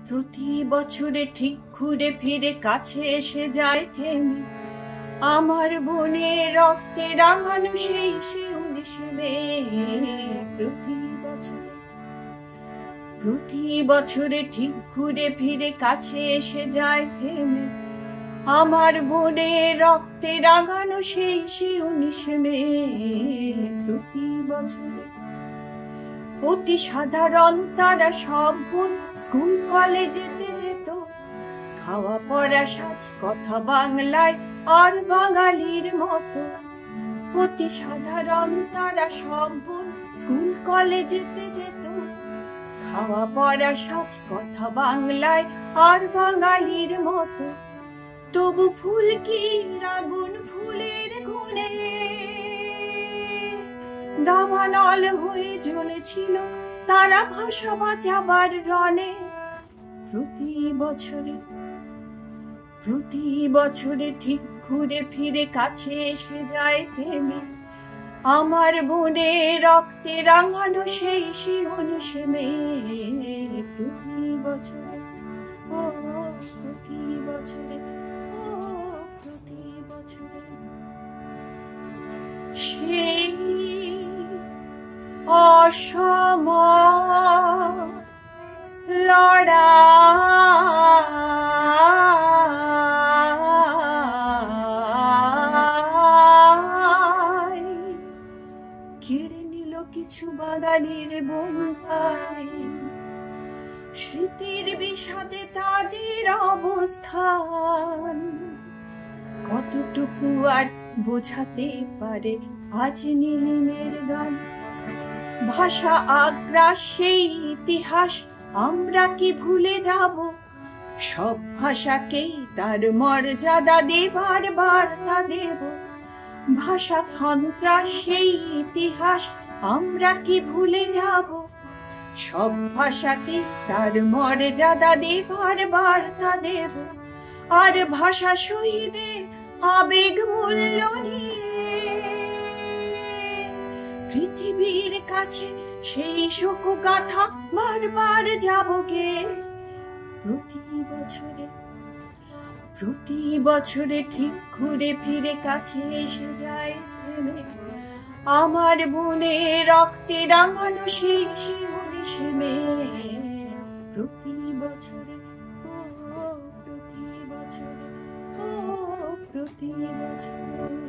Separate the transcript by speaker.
Speaker 1: প্রতি বছরে ঠিক ঘুরে ফিরে কাছে এসে যায় থেমে আমার বনে রক্তে রাঙানো সেই 19 মে। প্রতি বছরে ঠিক ঘুরে ফিরে কাছে এসে যায় থেমে আমার বনে রক্তে রাঙানো সেই 19 মে। প্রতি বছরে অতি সাধারণ তারা সব বোন স্কুল কলেজেতে যেত, খাওয়া পড়া সাজ কথা বাংলায় আর বাঙালির মতো। অতি সাধারণ তারা সব বোন স্কুল কলেজেতে যেত, খাওয়া পড়া সাজ কথা বাংলায় আর বাঙালির মতো। তবু ফুল কি আগুন ফুলের গুণে দাবানল হয়ে জ্বলেছিল তারা ভাষা বাঁচাবার রণে। প্রতি বছরে ঠিক ঘুরে ফিরে কাছে এসে যায় থেমে আমার বনে রক্তে রাঙানো সেই 19 মে। প্রতি বছরে ও প্রতি বছরে ও প্রতি বছরে সেই অসময় লড়াই কেড়ে নিল কিছু বাঙালির বন্ধাই। স্মৃতির বিষাদে তাদের অবস্থান কতটুকু আর বোঝাতে পারে আজ নীলিমের গান। ভাষা আগ্রাস সেই ইতিহাস আমরা কি ভুলে যাব? সব ভাষাকেই তার মর্যাদা দেবার বার্তা দেব। ভাষা সন্ত্রাস সেই ইতিহাস আমরা কি ভুলে যাব? সব ভাষাকে তার মর্যাদা দেবার বার্তা দেব। আর ভাষা শহীদের আবেগ মূল্য নিয়ে পৃথিবীর কাছে সেই শোকগাথা বারবার যাব গে। প্রতি বছরে ঠিক ঘুরে ফিরে কাছে এসে যায় থেমে আমার বনে রক্তে রাঙানো সেই 19 মে। প্রতি বছরে ও প্রতি বছরে ও প্রতি বছরে।